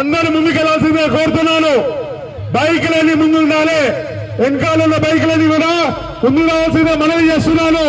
అందరూ ముందుకెళ్లాల్సిందే కోరుతున్నాను. బైకులన్నీ ముందుండాలి, వెనకాల బైకులన్నీ కూడా ముందు రావాల్సిందే మనవి చేస్తున్నాను.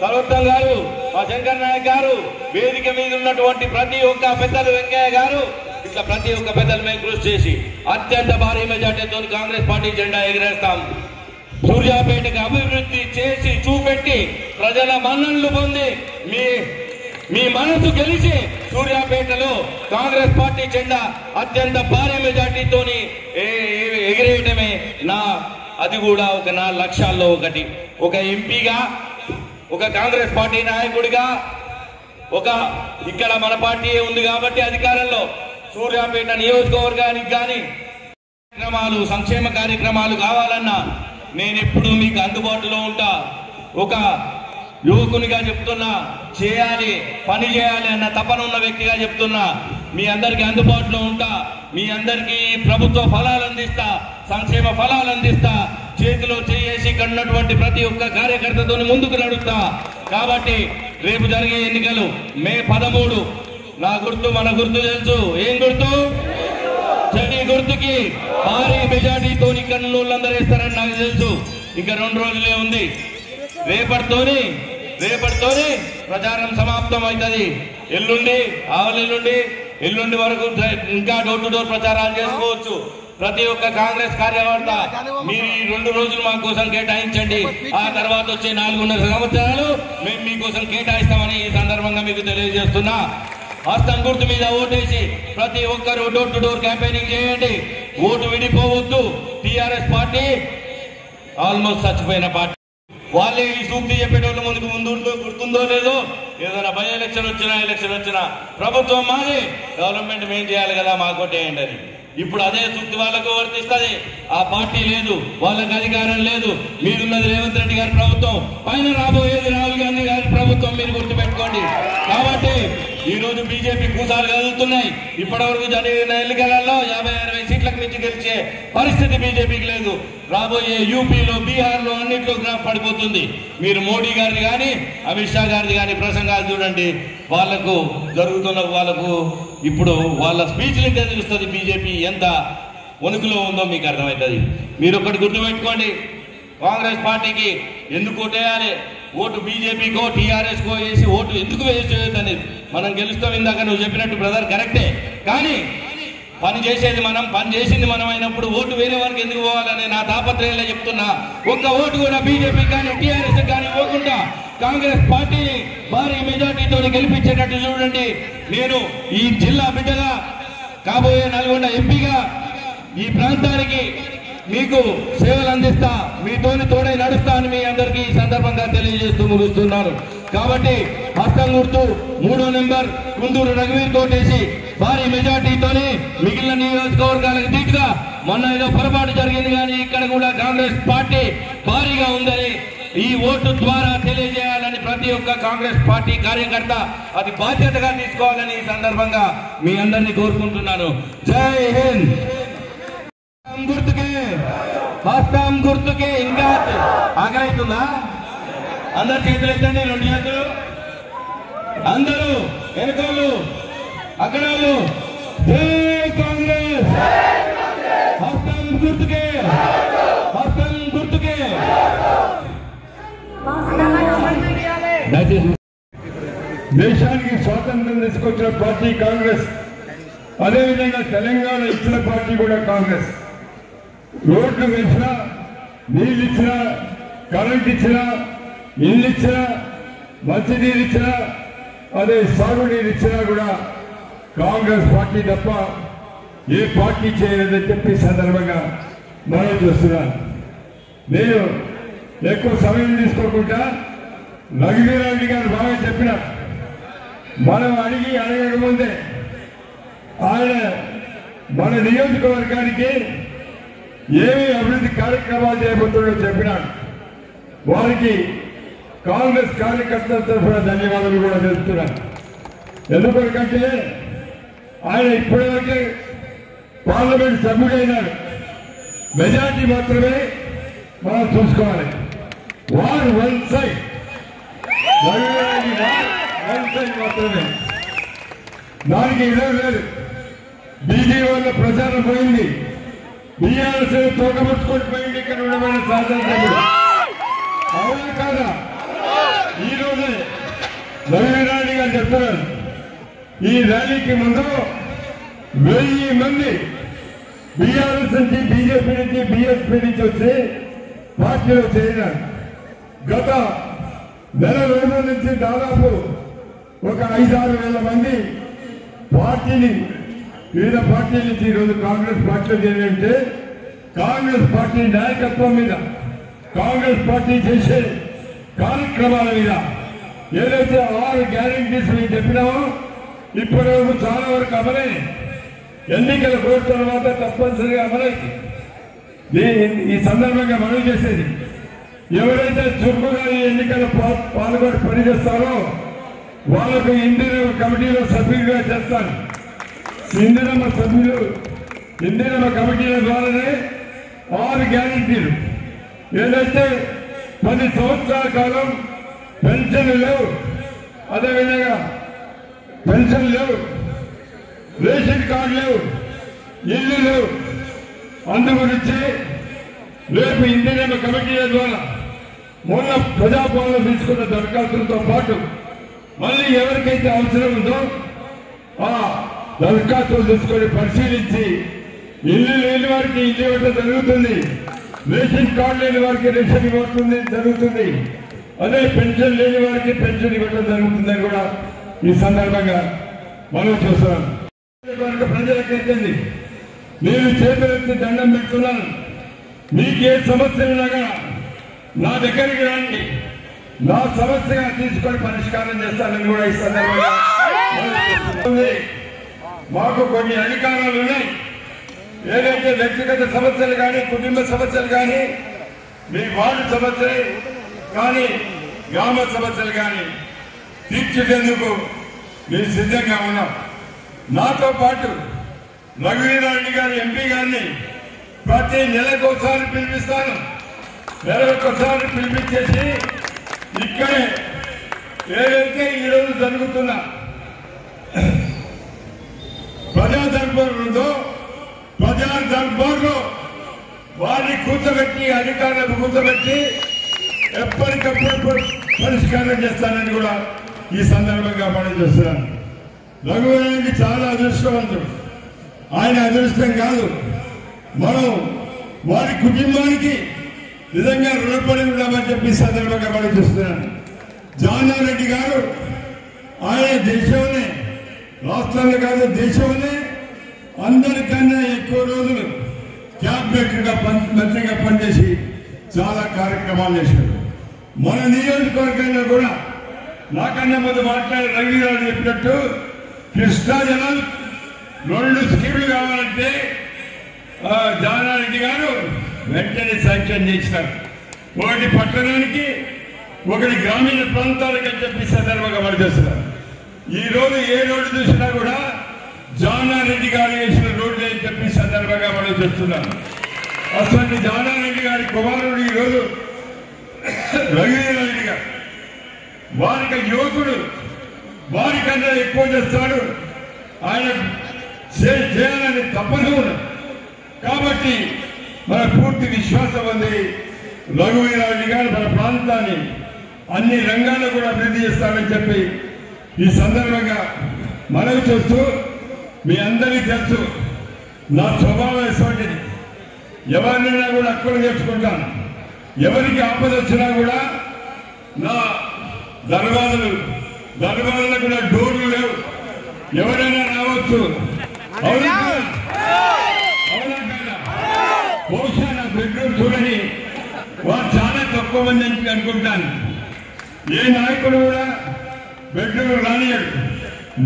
సర్వోత్తం గారు, మా శంకర్ నాయక్ గారు, వేదిక మీద ఉన్నటువంటి ప్రతి ఒక్క పెద్దలు, వెంకయ్య గారు, ఇట్లా ప్రతి ఒక్క పెద్దలు మేము కృషి చేసి అత్యంత భారీ మెజార్టీతో కాంగ్రెస్ పార్టీ జెండా ఎగిరేస్తాం. సూర్యాపేటకు అభివృద్ధి చేసి చూపెట్టి ప్రజల మన్ననలు పొంది మీ మనసు గెలిచి సూర్యాపేటలో కాంగ్రెస్ పార్టీ జెండా అత్యంత భారీ మెజార్టీతో ఎగిరేయటమే అది కూడా ఒక 4 లక్ష్యాల్లో ఒకటి. ఒక ఎంపీగా, ఒక కాంగ్రెస్ పార్టీ నాయకుడిగా, ఇక్కడ మన పార్టీ ఉంది కాబట్టి అధికారంలో సూర్యాపేట నియోజకవర్గానికి కానీ కార్యక్రమాలు, సంక్షేమ కార్యక్రమాలు కావాలన్నా నేను ఎప్పుడు మీకు అందుబాటులో ఉంటా. ఒక యువకునిగా చెప్తున్నా, పని చేయాలి అన్న తపన ఉన్న వ్యక్తిగా చెప్తున్నా. మీ అందరికీ అందుబాటులో ఉంటా. మీ అందరికీ ప్రభుత్వ ఫలాలు అందిస్తా, సంక్షేమ ఫలాలు అందిస్తా. చేతిలో చేసి కన్నటువంటి ప్రతి ఒక్క కార్యకర్తతో ముందుకు నడుస్తా. కాబట్టి రేపు జరిగే ఎన్నికలు మే 13 నా గుర్తు, మన గుర్తు తెలుసు. ఏం గుర్తు? చెడి గుర్తుకి భారీ మెజార్టీతో కన్నులందరూ వేస్తారని నాకు తెలుసు. ఇంకా 2 రోజులే ఉంది. రేపటితోని ప్రచారం సమాప్తం అవుతుంది. ఎల్లుండి వరకు ఇంకా డోర్ టు డోర్ ప్రచారాలు చేసుకోవచ్చు. ప్రతి ఒక్క కాంగ్రెస్ కార్యకర్త మీరు ఈ 2 రోజులు మా కోసం కేటాయించండి. ఆ తర్వాత వచ్చే 4.5 సంవత్సరాలు మేము మీకోసం కేటాయిస్తామని ఈ సందర్భంగా మీకు తెలియజేస్తున్నా. హస్తం గుర్తు మీద ఓటేసి ప్రతి ఒక్కరు డోర్ టు డోర్ క్యాంపెయినింగ్ చేయండి. ఓటు విడిపోవద్దు. టీఆర్ఎస్ పార్టీ ఆల్మోస్ట్ చచ్చిపోయిన పార్టీ. వాళ్ళే ఈ సూక్తి చెప్పేటోళ్ళు ముందు గుర్తుందో లేదో, ఏదైనా బై ఎలక్షన్ వచ్చినా ప్రభుత్వం మాది, డెవలప్మెంట్ మేము చేయాలి కదా, మాకు ఓటేయండి అని. ఇప్పుడు అదే సూక్తి వాళ్ళకు వర్తిస్తుంది. ఆ పార్టీ లేదు, వాళ్ళకి అధికారం లేదు. మీరున్నది రేవంత్ రెడ్డి గారి ప్రభుత్వం, పైన రాబోయేది రాహుల్ గాంధీ గారి ప్రభుత్వం. మీరు గుర్తుపెట్టుకోండి. కాబట్టి ఈ రోజు బీజేపీ కూసాలు కదులుతున్నాయి. ఇప్పటివరకు జరిగిన ఎన్నికలలో 50-60 సీట్లకు మించి గెలిచే పరిస్థితి బీజేపీకి లేదు. రాబోయే యూపీలో, బీహార్లో అన్నింటిలో గ్రాఫ్ పడిపోతుంది. మీరు మోడీ గారిది కానీ, అమిత్ షా గారిది కానీ ప్రసంగాలు చూడండి. వాళ్ళకు ఇప్పుడు వాళ్ళ స్పీచ్లు తెలుస్తుంది బీజేపీ ఎంత వణుకులో ఉందో మీకు అర్థమవుతుంది. మీరు ఒకటి గుర్తుపెట్టుకోండి, కాంగ్రెస్ పార్టీకి ఎందుకు ఓటేయాలి? ఓటు బీజేపీకో టీఆర్ఎస్కో వేసి ఓటు ఎందుకు వేస్ట్ చేయొద్దని మనం గెలుస్తాం. ఇందాక నువ్వు చెప్పినట్టు బ్రదర్ కరెక్టే. కానీ పని చేసేది మనం, పని చేసింది మనం అయినప్పుడు ఓటు వేరే వారికి ఎందుకు పోవాలని నా తాపత్రయంలో చెప్తున్నా. ఒక్క ఓటు కూడా బీజేపీ కానీ టీఆర్ఎస్ కానీ పోకుండా కాంగ్రెస్ పార్టీని భారీ మెజార్టీతో గెలిపించేటట్టు చూడండి. నేను ఈ జిల్లా బిడ్డగా, కాబోయే నల్గొండ ఎంపీగా ఈ ప్రాంతానికి మీకు సేవలు అందిస్తా, మీతోని తోడై నడుస్తా అని మీ అందరికీ ఈ సందర్భంగా తెలియజేస్తూ ముగిస్తున్నాను. కాబట్టి హస్తం గుర్తు 3వ నెంబర్ కుందూరు రఘువీర్ కోటేసి భారీ మెజార్టీతోనే మిగిలిన నియోజకవర్గాలకు ధీటుగా, మొన్న ఏదో పొరపాటు జరిగింది కానీ ఇక్కడ కూడా కాంగ్రెస్ పార్టీ భారీగా ఉందని ఈ ఓటు ద్వారా తెలియజేయాలని ప్రతి ఒక్క కాంగ్రెస్ పార్టీ కార్యకర్త అది బాధ్యతగా తీసుకోవాలని ఈ సందర్భంగా మీ అందరినీ కోరుకుంటున్నాను. జై హింద్. హస్తం గుర్తుకే. ఇంకా ఆకలైతుందా? అందరు చేతులు ఎత్తండి, 2 చేతులు. అందరూ వెనుకోళ్ళు, అక్కడ జై కాంగ్రెస్. హస్తం గుర్తుకే, హస్తం గుర్తుకే. దేశానికి స్వాతంత్రం తీసుకొచ్చిన పార్టీ కాంగ్రెస్. అదేవిధంగా తెలంగాణ ఇచ్చిన పార్టీ కూడా కాంగ్రెస్. రోడ్లు వేసినా, నీళ్ళు ఇచ్చినా, కరెంట్ ఇచ్చినా, ఇల్లు ఇచ్చినా, మంచినీరు ఇచ్చినా, అదే సాగునీరు ఇచ్చినా కూడా కాంగ్రెస్ పార్టీ తప్ప ఏ పార్టీ చేయలేదని చెప్పి సందర్భంగా మనం చూస్తున్నాను. నేను ఎక్కువ సమయం తీసుకోకుండా రఘువీరారెడ్డి గారు బాగా చెప్పిన, మనం అడగకముందే ఆయన మన నియోజకవర్గానికి ఏమి అభివృద్ధి కార్యక్రమాలు చేయబోతుందో చెప్పినాడు. వారికి కాంగ్రెస్ కార్యకర్తల తరఫున ధన్యవాదాలు కూడా తెలుపుతున్నాను. ఎందుకంటే ఆయన ఇప్పటివరకే పార్లమెంట్ సభ్యుడైనాడు. మెజార్టీ మాత్రమే మనం చూసుకోవాలి. వారు వన్ సైడ్ మాత్రమే. దానికి 20 వేలు బీజేపీ వల్ల ప్రచారం పోయింది. బీఆర్ఎస్ తోకముచ్చుకొని పోయింది. ఇక్కడ ఉండమైన శాసనసభ్యుడు అవునా కాదా? ఈరోజు ఈ ర్యాలీకి ముందు 1000 మంది బీఆర్ఎస్ నుంచి, బీజేపీ నుంచి, బీఎస్పీ నుంచి వచ్చి పార్టీలో చేరినారు. గత నెల రోజుల నుంచి దాదాపు ఒక 5-6 వేల మంది పార్టీని, వివిధ పార్టీల నుంచి ఈరోజు కాంగ్రెస్ పార్టీలో చేరినంటే కాంగ్రెస్ పార్టీ నాయకత్వం మీద, కాంగ్రెస్ పార్టీ చేసే కార్యక్రమాల మీద ఏదైతే 6 గ్యారెంటీస్ మేము చెప్పినామో ఇప్పటి వరకు చాలా వరకు అమలైంది. ఎన్నికల కోర్టు తర్వాత తప్పనిసరిగా అమలైంది. ఈ సందర్భంగా మనవి చేసేది, ఎవరైతే చురుకుగా ఈ ఎన్నికల పాల్గొని పనిచేస్తారో వాళ్ళకు ఇందిరమ్మ కమిటీలో సభ్యులుగా చేస్తారు. ఇందిరమ్మ కమిటీల ద్వారానే 6 గ్యారెంటీలు, ఏదైతే 10 సంవత్సరాల కాలం పెన్షన్లు లేవు, అదేవిధంగా పెన్షన్ లేవు, రేషన్ కార్డు లేవు, ఇల్లు లేవు. అందుగురించి రేపు ఇందిరమ్మ కమిటీల ద్వారా మొన్న ప్రజాపాలన తీసుకున్న దరఖాస్తులతో పాటు మళ్ళీ ఎవరికైతే అవసరం ఉందో ఆ దరఖాస్తులు తీసుకొని పరిశీలించి ఇల్లు లేని వారికి ఇల్లు ఇవ్వడం జరుగుతుంది, రేషన్ కార్డు లేని వారికి రేషన్ ఇవ్వడం జరుగుతుంది, అదే పెన్షన్ లేని వారికి పెన్షన్ ఇవ్వడం జరుగుతుందని కూడా ఈ సందర్భంగా మనం చూస్తున్నాం. ప్రజలకైతే నేను చేతులెత్తి దండం పెడుతున్నాను. మీకు ఏ సమస్య ఉన్నా నా దగ్గరికి రండి, నా సమస్యగా తీసుకొని పరిష్కారం చేస్తానని కూడా ఈ సందర్భంగా మాకు కొన్ని అధికారాలు ఉన్నాయి. ఏదైతే వ్యక్తిగత సమస్యలు కానీ, కుటుంబ సమస్యలు కానీ, మీ వార్డు సమస్యలు కానీ, గ్రామ సమస్యలు కానీ తీర్చేందుకు మేము సిద్ధంగా ఉన్నాం. నాతో పాటు రఘువీరారెడ్డి గారి ఎంపీ గారిని ప్రతి నెలకోసారి పిలిపిస్తాను. నెలకొకసారి పిలిపించేసి ఇక్కడే ఏదైతే ఈరోజు జరుగుతున్న ప్రజా దర్బార్ ఉందో ప్రజా దర్బార్లో వారిని కూర్చోబెట్టి, అధికారులకు కూర్చోబెట్టి ఎప్పటికప్పుడు పరిష్కారం చేస్తానని కూడా ఈ సందర్భంగా మనం చేస్తున్నాను. రఘువీరారెడ్డి చాలా అదృష్టవంతుడు. ఆయన అదృష్టం కాదు, మనం వారి కుటుంబానికి నిజంగా రుణపడి ఉన్నామని చెప్పి సందర్భంగా మనం చూస్తున్నాను. జానారెడ్డి గారు ఆయన దేశంలోనే, రాష్ట్రంలో కాదు దేశంలోనే అందరికన్నా ఎక్కువ రోజులు క్యాబినెట్గా మంత్రిగా పనిచేసి చాలా కార్యక్రమాలు చేశారు. మన నియోజకవర్గంలో కూడా నాకన్నా ముందు మాట్లాడే రఘువీరారెడ్డి చెప్పినట్టు కృష్ణా జలాలు 2 స్కీములు కావాలంటే జానారెడ్డి గారు వెంటనే శాంక్షన్ చేసినారు. ఒకటి పట్టణానికి, ఒకటి గ్రామీణ ప్రాంతాలకు అని చెప్పి సందర్భంగా మనం చేస్తున్నారు. ఈ రోజు ఏ రోడ్డు చూసినా కూడా జానారెడ్డి గారు వేసిన రోడ్లు అని చెప్పి సందర్భంగా మనం చేస్తున్నాం. అసలు జానారెడ్డి గారి కుమారుడు ఈరోజు రఘువీరారెడ్డి గారు, వారికి యువకుడు, వారికన్నా ఎక్కువ చేస్తాడు. ఆయన చేయాలని తప్పన ఉన్నది. కాబట్టి మన పూర్తి విశ్వాసం ఉంది రఘువీరారెడ్డి గారు మన ప్రాంతాన్ని అన్ని రంగాల్లో కూడా అభివృద్ధి చేస్తామని చెప్పి ఈ సందర్భంగా మనవి చేస్తూ, మీ అందరికీ తెలుసు నా స్వభావం ఎటువంటిది. ఎవరినైనా కూడా అక్కులు నేర్చుకుంటాను. ఎవరికి ఆపద వచ్చినా కూడా నా దర్బార్లో కూడా డోర్లు లేవు, ఎవరైనా రావచ్చు. అవునా బహుశా నా బెడ్రూమ్ చూడని వారు చాలా తక్కువ మంది అని అనుకుంటాను. ఏ నాయకుడు కూడా బెడ్రూమ్ రానియడు,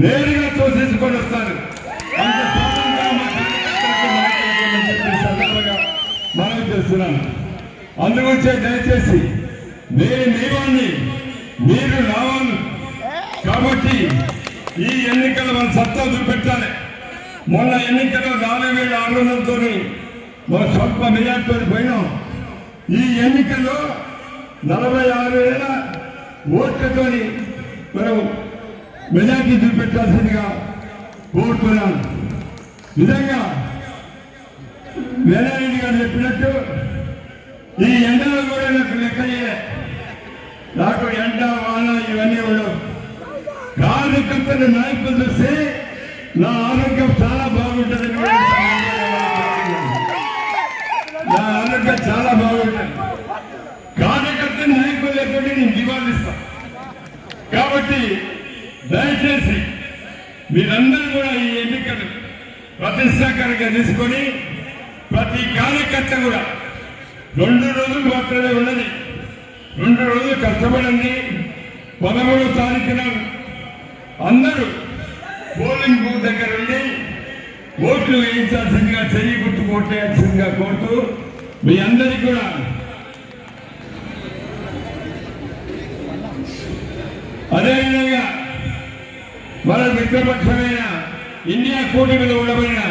నేరుగా తోసేసుకొని వస్తారు. అంత సందర్భంగా మనం చేస్తున్నాను. అందుగురించే దయచేసి నేను నీవాన్ని, మీరు రావాలి. కాబట్టి ఈ ఎన్నికలు మన సత్తా చూపెట్టాలి. మొన్న ఎన్నికల్లో 4600తో మన స్వల్ప మెజార్టీతో పోయినాం. ఈ ఎన్నికల్లో 46,000 ఓట్లతో మనం మెజార్టీ చూపెట్టాల్సిందిగా కోరుతున్నాను. నిజంగా వేలారెడ్డి గారు చెప్పినట్టు ఈ ఎండలు కూడా నాకు లెక్క చేయలే. నాకు ఎండ వాన ఇవన్నీ ఉండవు. కార్యకర్తల నాయకులు చూస్తే నా ఆరోగ్యం చాలా బాగుంటుంది. నా ఆరోగ్యం చాలా బాగుంటుంది. కార్యకర్తల నాయకులు లేకపోతే నేను నివాళిస్తాను. కాబట్టి దయచేసి మీరందరూ కూడా ఈ ఎన్నికలు ప్రతిష్టాకరంగా తీసుకొని ప్రతి కార్యకర్త కూడా 2 రోజులు మాత్రమే ఉన్నది. 2 రోజులు కష్టపడండి. 13వ తారీఖున అందరూ పోలింగ్ బూత్ దగ్గర ఉండి ఓట్లు వేయించాల్సిందిగా చెయ్యి గుర్తు కొట్టేయాల్సిందిగా కోరుతూ మీ అందరికీ కూడా అదేవిధంగా మన మిత్రపక్షమైన ఇండియా కూటమిలో ఉండబడిన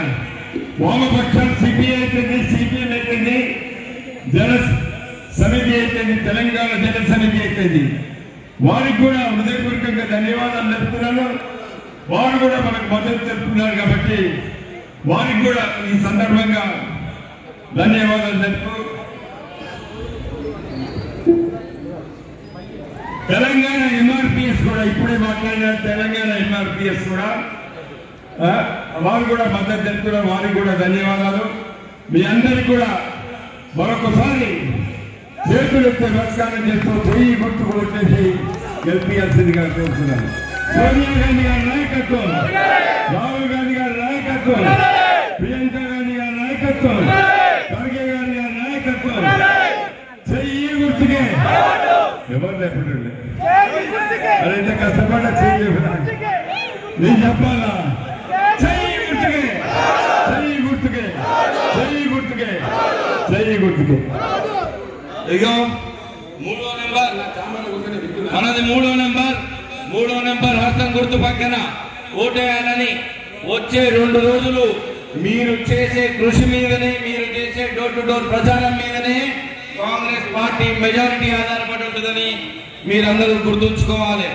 వామపక్షాలు సిపిఐ అయితేంది, సిపిఎం అయితేంది, జన సమితి అయితేంది, తెలంగాణ జన సమితి అయితేంది, వారికి కూడా హృదయపూర్వకంగా ధన్యవాదాలు తెలుపుతున్నాను. వారు కూడా మనకు మద్దతు తెలుపుతున్నారు కాబట్టి వారికి కూడా ఈ సందర్భంగా ధన్యవాదాలు తెలుపు. తెలంగాణ ఎంఆర్పిఎస్ కూడా ఇప్పుడే మాట్లాడిన తెలంగాణ ఎంఆర్పిఎస్ కూడా వారు కూడా మద్దతు తెలుపుతున్నారు. వారికి కూడా ధన్యవాదాలు. మీ అందరికీ కూడా మరొకసారి చేతులు ఎత్తే నమస్కారం చేస్తూ చెయ్యి గుర్తు కొట్టేసి గెలిపించాల్సిందిగా కోరుతున్నాను. సోనియా గాంధీ గారి నాయకత్వం, రాహుల్ గాంధీ గారి నాయకత్వం, ప్రియాంక గాంధీ గారి నాయకత్వం, ఖర్గే గాంధీ గారి నాయకత్వం, చెయ్యి గుర్తుకే ఎవరు లేకుండా అరే ఇంత కష్టపడ్డా చేయలేదా నేను చెప్పాలా? చెయ్యి గుర్తుకే, చెయ్యి గుర్తుకే, చెయ్యి గుర్తుకే, చెయ్యి గుర్తుకే. ఇగో 3వ నెంబర్ మనది 3వ నెంబర్ హస్తం గుర్తు పక్కన ఓటేయాలని వచ్చే 2 రోజులు మీరు చేసే కృషి మీదనే, మీరు చేసే డోర్ టు డోర్ ప్రచారం మీదనే కాంగ్రెస్ పార్టీ మెజారిటీ ఆధారపడి ఉంటుందని మీరందరూ గుర్తుంచుకోవాలి.